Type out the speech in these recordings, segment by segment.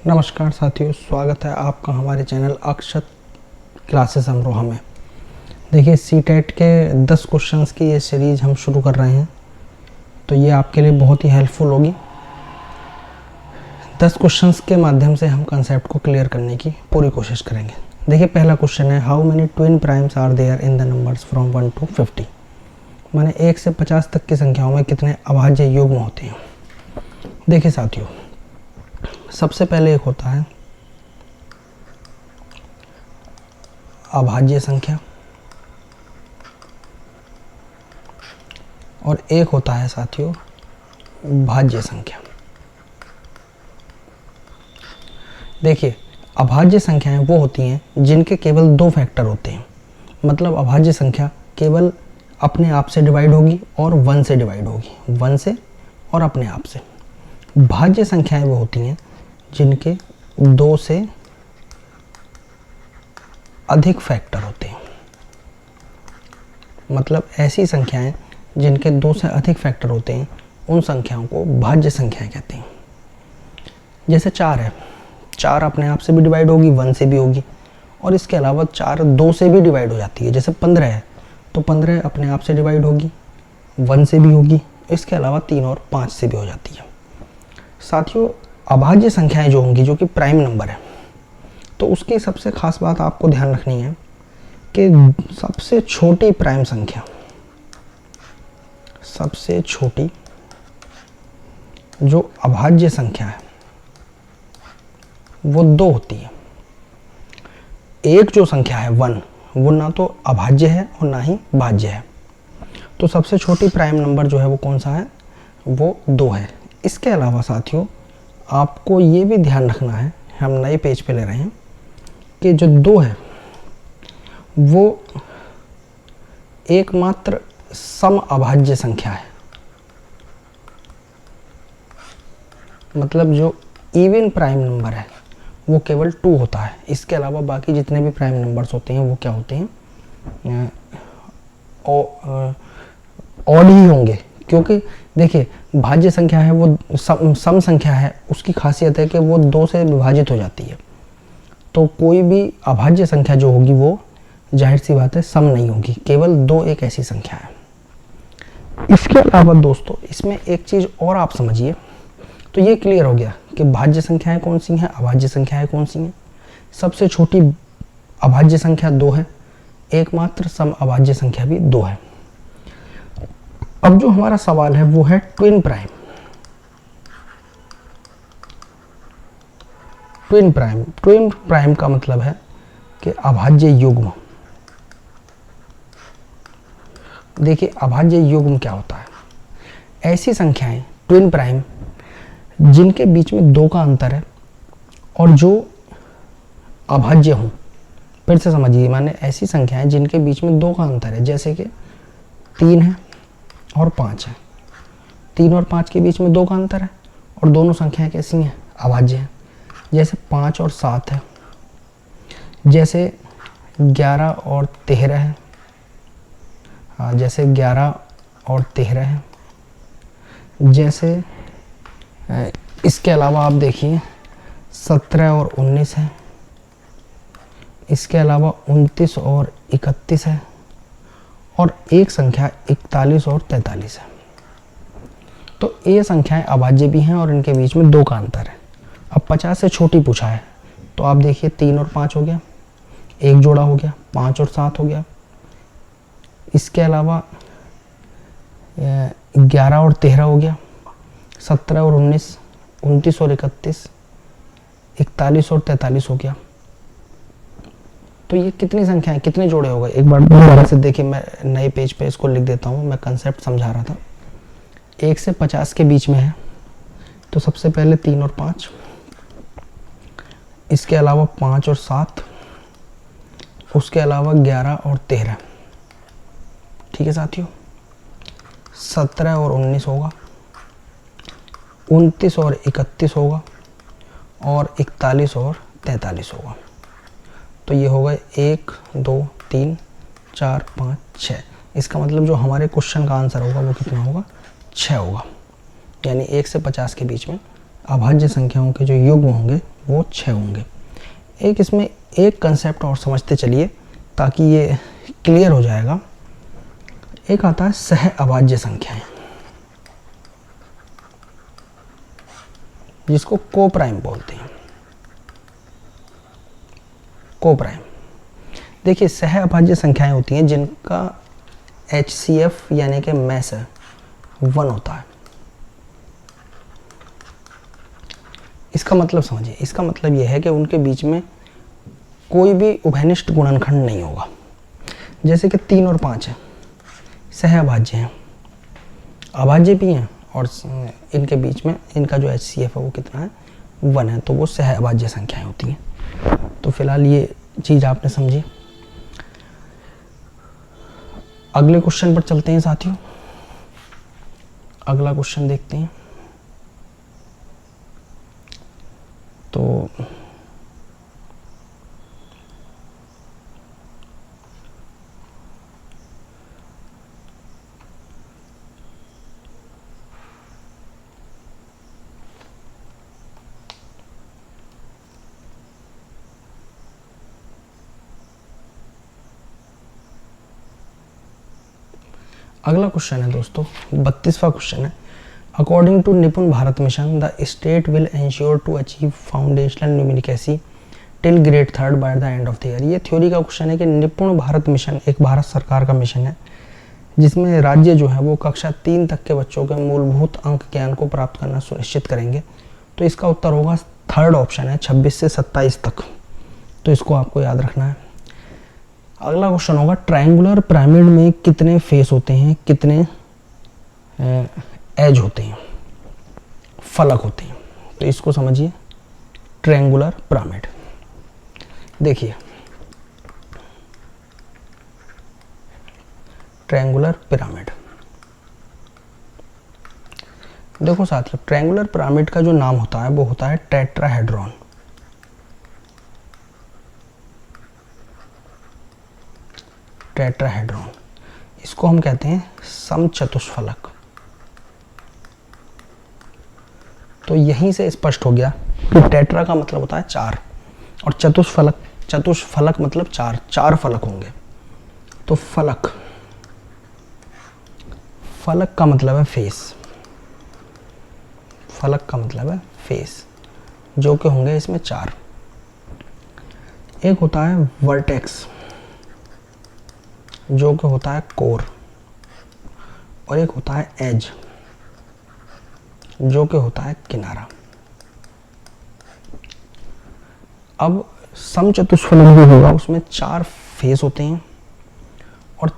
नमस्कार साथियों, स्वागत है आपका हमारे चैनल अक्षत क्लासेस अमरोहा में। देखिए सीटेट के 10 क्वेश्चंस की ये सीरीज़ हम शुरू कर रहे हैं, तो ये आपके लिए बहुत ही हेल्पफुल होगी। 10 क्वेश्चंस के माध्यम से हम कंसेप्ट को क्लियर करने की पूरी कोशिश करेंगे। देखिए पहला क्वेश्चन है, how many twin primes are there in the numbers from 1 to 50। माने 1 से 50 तक की संख्याओं में कितने अभाज्य युग्म होते हैं। देखिए साथियों, सबसे पहले एक होता है अभाज्य संख्या और एक होता है साथियों भाज्य संख्या। देखिए अभाज्य संख्याएं वो होती हैं जिनके केवल 2 फैक्टर होते हैं। मतलब अभाज्य संख्या केवल अपने आप से डिवाइड होगी और 1 से डिवाइड होगी, 1 से और अपने आप से। भाज्य संख्याएं वो होती हैं जिनके 2 से अधिक फैक्टर होते हैं। मतलब ऐसी संख्याएं जिनके 2 से अधिक फैक्टर होते हैं, उन संख्याओं को भाज्य संख्याएं कहते हैं। जैसे 4 है, 4 अपने आप से भी डिवाइड होगी, 1 से भी होगी, और इसके अलावा 4 2 से भी डिवाइड हो जाती है। जैसे 15 है तो 15 अपने आप से डिवाइड होगी, 1 से भी होगी, इसके अलावा 3 और 5 से भी हो जाती है। साथियों अभाज्य संख्याएं जो होंगी, जो कि प्राइम नंबर है, तो उसकी सबसे खास बात आपको ध्यान रखनी है कि सबसे छोटी प्राइम संख्या, सबसे छोटी जो अभाज्य संख्या है वो 2 होती है। एक जो संख्या है 1, वो ना तो अभाज्य है और ना ही भाज्य है। तो सबसे छोटी प्राइम नंबर जो है वो कौन सा है, वो 2 है। इसके अलावा साथियों आपको ये भी ध्यान रखना है, हम नए पेज पे ले रहे हैं, कि जो 2 है वो एकमात्र सम अभाज्य संख्या है। मतलब जो इवन प्राइम नंबर है वो केवल 2 होता है। इसके अलावा बाकी जितने भी प्राइम नंबर्स होते हैं वो क्या होते हैं, ऑड ही होंगे। क्योंकि देखिए भाज्य संख्या है वो सम संख्या है, उसकी खासियत है कि वो 2 से विभाजित हो जाती है। तो कोई भी अभाज्य संख्या जो होगी वो जाहिर सी बात है सम नहीं होगी, केवल 2 एक ऐसी संख्या है। इसके अलावा दोस्तों इसमें एक चीज़ और आप समझिए, तो ये क्लियर हो गया कि भाज्य संख्याएं कौन सी हैं, अभाज्य संख्याएं कौन सी हैं। सबसे छोटी अभाज्य संख्या 2 है, एकमात्र सम अभाज्य संख्या भी 2 है। अब जो हमारा सवाल है वो है ट्विन प्राइम। ट्विन प्राइम का मतलब है कि अभाज्य युग्म। देखिए अभाज्य युग्म क्या होता है, ऐसी संख्याएं ट्विन प्राइम जिनके बीच में 2 का अंतर है और जो अभाज्य हों। फिर से समझिए, माने ऐसी संख्याएं जिनके बीच में 2 का अंतर है, जैसे कि 3 है और 5 है। 3 और 5 के बीच में 2 का अंतर है और दोनों संख्याएं कैसी हैं, अभाज्य हैं। जैसे 5 और 7 है, जैसे 11 और 13 है, जैसे 11 और 13 है। जैसे इसके अलावा आप देखिए 17 और 19 है। इसके अलावा 29 और 31 है और एक संख्या 41 और 43 है। तो ये संख्याएं अभाज्य भी हैं और इनके बीच में 2 का अंतर है। अब 50 से छोटी पूछा है, तो आप देखिए 3 और 5 हो गया, एक जोड़ा हो गया, 5 और 7 हो गया। इसके अलावा 11 और 13 हो गया, 17 और 19, 29 और 31, 41 और 43 हो गया। तो ये कितनी संख्याएं, कितने जोड़े हो गए, एक बार दोबारा से देखिए। मैं नए पेज पे इसको लिख देता हूँ, मैं कंसेप्ट समझा रहा था। 1 से 50 के बीच में है, तो सबसे पहले 3 और 5, इसके अलावा 5 और 7, उसके अलावा 11 और 13। ठीक है साथियों, 17 और 19 होगा, 29 और 31 होगा और 41 और 43 होगा। तो ये हो गए 1 2 3 4 5 6। इसका मतलब जो हमारे क्वेश्चन का आंसर होगा वो कितना होगा, 6 होगा। यानी 1 से 50 के बीच में अभाज्य संख्याओं के जो युग्म होंगे वो 6 होंगे। एक इसमें एक कंसेप्ट और समझते चलिए ताकि ये क्लियर हो जाएगा। एक आता है सह अभाज्य संख्याएं, जिसको को प्राइम बोलते हैं। को प्राइम, देखिए सह अभाज्य संख्याएं होती हैं जिनका HCF यानी कि मैस 1 होता है। इसका मतलब समझिए, इसका मतलब यह है कि उनके बीच में कोई भी उभयनिष्ठ गुणनखंड नहीं होगा। जैसे कि 3 और 5 है, सह अभाज्य हैं, अभाज्य भी हैं, और इनके बीच में इनका जो HCF है वो कितना है, 1 है, तो वो सह अभाज्य संख्याएं होती हैं। तो फिलहाल ये चीज़ आपने समझी। अगले क्वेश्चन पर चलते हैं साथियों। अगला क्वेश्चन देखते हैं। तो अगला क्वेश्चन है दोस्तों, 32वां क्वेश्चन है। According to Nipun Bharat mission, the state will ensure to achieve foundational numeracy till grade 3 by the end of the year. ये थ्योरी का क्वेश्चन है कि निपुण भारत मिशन एक भारत सरकार का मिशन है जिसमें राज्य जो है वो कक्षा 3 तक के बच्चों के मूलभूत अंक ज्ञान को प्राप्त करना सुनिश्चित करेंगे। तो इसका उत्तर होगा थर्ड ऑप्शन है, 26 से 27 तक। तो इसको आपको याद रखना है। अगला क्वेश्चन होगा, ट्रायंगुलर पिरामिड में कितने फेस होते हैं, कितने एज होते हैं, फलक होते हैं। तो इसको समझिए, ट्रायंगुलर पिरामिड। देखिए ट्रायंगुलर पिरामिड, देखो साथियों, ट्रायंगुलर पिरामिड का जो नाम होता है वो होता है टेट्राहेड्रॉन। टेट्राहेड्रॉन, इसको हम कहते हैं समचतुष्फलक। तो यहीं से स्पष्ट हो गया कि टेट्रा का मतलब होता है 4 और चतुष्फलक, चतुष्फलक मतलब 4, 4 फलक होंगे। तो फलक, फलक का मतलब है फेस, फलक का मतलब है फेस, जो कि होंगे इसमें 4। एक होता है वर्टेक्स, जो कि होता है कोर, और एक होता है एज, जो कि होता है किनारा। अब समचतुष्फलक जो होगा उसमें 4 फेस होते हैं और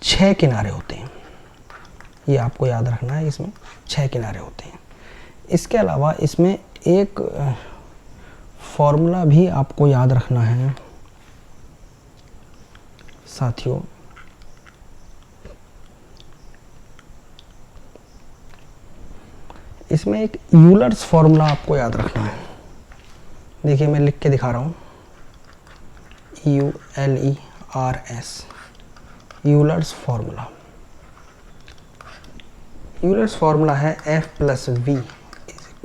6 किनारे होते हैं। ये आपको याद रखना है, इसमें 6 किनारे होते हैं। इसके अलावा इसमें एक फॉर्मूला भी आपको याद रखना है साथियों। इसमें एक यूलर्स फॉर्मूला आपको याद रखना है। देखिए मैं लिख के दिखा रहा हूँ, ULERS, Euler's formula. Euler's formula है F+V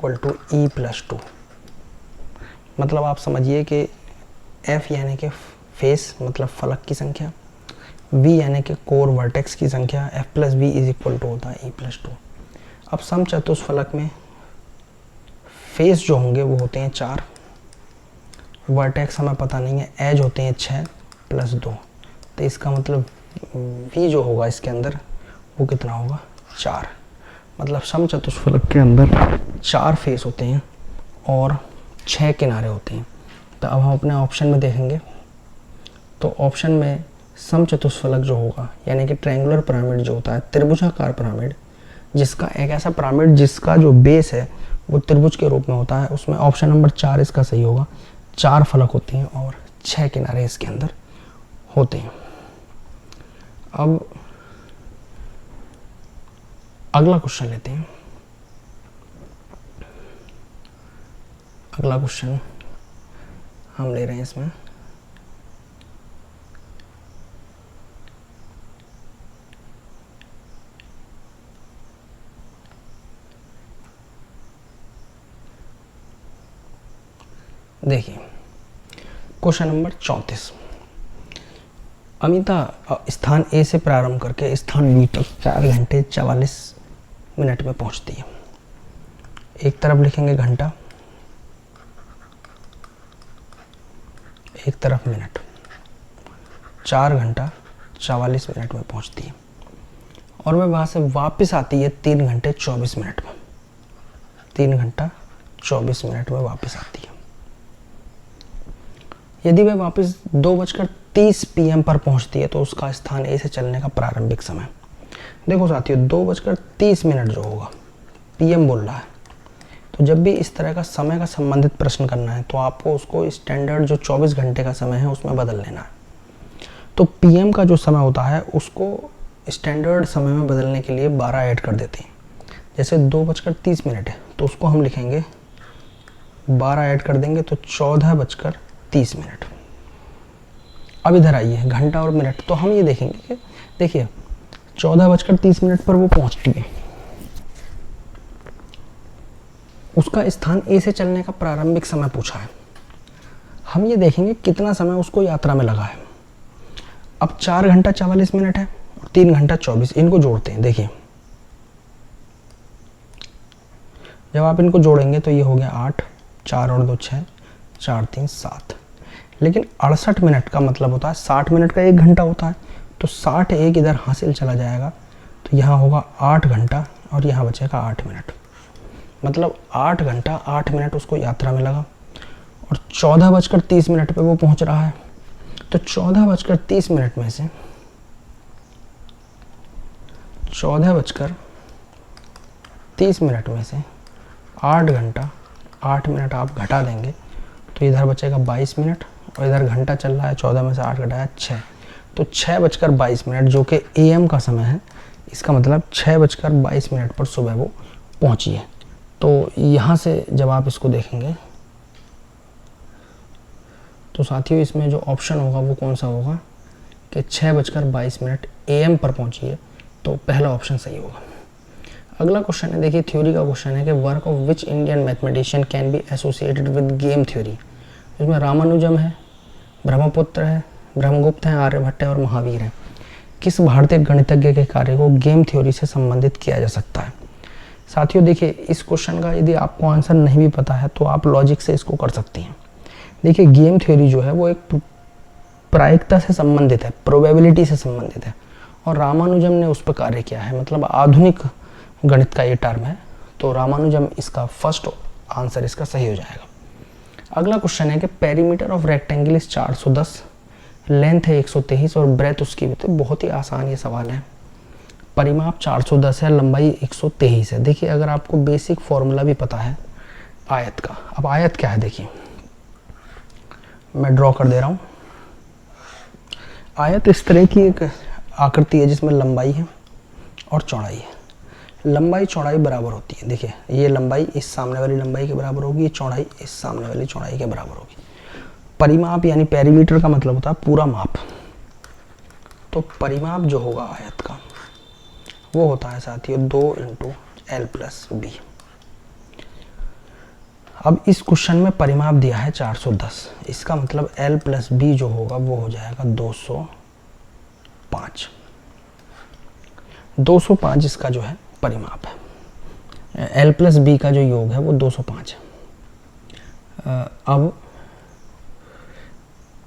= E+2। मतलब आप समझिए कि F यानी कि फेस मतलब फलक की संख्या, V यानी कि कोर वर्टेक्स की संख्या, F+V = होता है E+2। अब समचतुष्फलक में फेस जो होंगे वो होते हैं 4, वर्टेक्स हमें पता नहीं है, एज होते हैं 6 + 2। तो इसका मतलब V जो होगा इसके अंदर वो कितना होगा, 4। मतलब समचतुष्फलक के अंदर 4 फेस होते हैं और 6 किनारे होते हैं। तो अब हम अपने ऑप्शन में देखेंगे, तो ऑप्शन में समचतुष्फलक जो होगा यानी कि ट्रायंगुलर पिरामिड जो होता है, त्रिभुजाकार पिरामिड, जिसका एक ऐसा पिरामिड जिसका जो बेस है वो त्रिभुज के रूप में होता है, उसमें ऑप्शन नंबर 4 इसका सही होगा। 4 फलक होते हैं और 6 किनारे इसके अंदर होते हैं। अब अगला क्वेश्चन लेते हैं। अगला क्वेश्चन हम ले रहे हैं इसमें, देखिए क्वेश्चन नंबर 34। अमिता स्थान ए से प्रारंभ करके स्थान बी तक 4 घंटे 44 मिनट में पहुंचती है। एक तरफ लिखेंगे घंटा, एक तरफ मिनट। 4 घंटा 44 मिनट में पहुंचती है और वह वहाँ से वापस आती है 3 घंटे 24 मिनट में। 3 घंटा 24 मिनट में वापस आती है। यदि वह वापस 2:30 PM पर पहुंचती है तो उसका स्थान ए से चलने का प्रारंभिक समय। देखो साथियों, 2:30 जो होगा, PM बोल रहा है, तो जब भी इस तरह का समय का संबंधित प्रश्न करना है तो आपको उसको स्टैंडर्ड जो 24 घंटे का समय है उसमें बदल लेना है। तो PM का जो समय होता है उसको स्टैंडर्ड समय में बदलने के लिए 12 ऐड कर देते हैं। जैसे 2:30 है तो उसको हम लिखेंगे 12 ऐड कर देंगे तो 14:30। अब इधर आइए घंटा और मिनट, तो हम ये देखेंगे कि देखिए 14:30 पर वो पहुंचती है, उसका स्थान ए से चलने का प्रारंभिक समय पूछा है। हम ये देखेंगे कितना समय उसको यात्रा में लगा है। अब 4 घंटा 44 मिनट है और 3 घंटा 24, इनको जोड़ते हैं। देखिए जब आप इनको जोड़ेंगे तो ये हो गया 8, 4 और 2 6, 4 3 7। लेकिन 68 मिनट का मतलब होता है 60 मिनट का 1 घंटा होता है, तो 60 एक इधर हासिल चला जाएगा तो यहाँ होगा 8 घंटा और यहाँ बचेगा 8 मिनट। मतलब 8 घंटा 8 मिनट उसको यात्रा में लगा और 14:30 पे वो पहुंच रहा है। तो 14:30 में से 14:30 में से 8 घंटा 8 मिनट आप घटा देंगे तो इधर बचेगा 22 मिनट और इधर घंटा चल रहा है, 14 में से 8 घटाया 6, तो 6:22 जो कि AM का समय है। इसका मतलब 6:22 पर सुबह वो पहुंची है। तो यहाँ से जब आप इसको देखेंगे तो साथियों इसमें जो ऑप्शन होगा वो कौन सा होगा कि 6:22 AM पर पहुंची है, तो पहला ऑप्शन सही होगा। अगला क्वेश्चन है, देखिए थ्योरी का क्वेश्चन है कि work of which Indian mathematician can be associated with game theory. इसमें रामानुजम है, ब्रह्मपुत्र है, ब्रह्मगुप्त है, आर्यभट्ट है और महावीर है। किस भारतीय गणितज्ञ के कार्य को गेम थ्योरी से संबंधित किया जा सकता है। साथियों देखिए इस क्वेश्चन का यदि आपको आंसर नहीं भी पता है तो आप लॉजिक से इसको कर सकते हैं। देखिए गेम थ्योरी जो है वो एक प्रायिकता से संबंधित है, प्रोबेबिलिटी से संबंधित है, और रामानुजम ने उस पर कार्य किया है। मतलब आधुनिक गणित का ये टर्म है, तो रामानुजम इसका फर्स्ट आंसर इसका सही हो जाएगा। अगला क्वेश्चन है कि perimeter of rectangle is 410, length है 123 और ब्रेथ उसकी भी। तो बहुत ही आसान ये सवाल है। परिमाप 410 है, लंबाई 123 है। देखिए अगर आपको बेसिक फॉर्मूला भी पता है आयत का, अब आयत क्या है देखिए मैं ड्रॉ कर दे रहा हूँ। आयत इस तरह की एक आकृति है जिसमें लंबाई है और चौड़ाई है। लंबाई चौड़ाई बराबर होती है। देखिए ये लंबाई इस सामने वाली लंबाई के बराबर होगी, ये चौड़ाई इस सामने वाली चौड़ाई के बराबर होगी। परिमाप यानी पेरीमीटर का मतलब होता है पूरा माप। तो परिमाप जो होगा आयत का वो होता है साथियों 2 × L+B। अब इस क्वेश्चन में परिमाप दिया है 410, इसका मतलब L+B जो होगा वो हो जाएगा 205। 205 इसका जो है परिमाप है। L+B का जो योग है वो 205 है। अब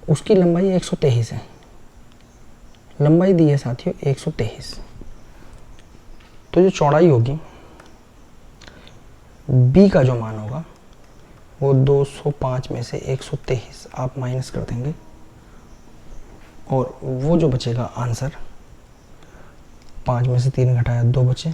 उसकी लंबाई 123 है, लंबाई दी है साथियों 123। तो जो चौड़ाई होगी B का जो मान होगा वो 205 में से 123 आप माइनस कर देंगे और वो जो बचेगा आंसर 5 में से 3 घटाया 2 बचे।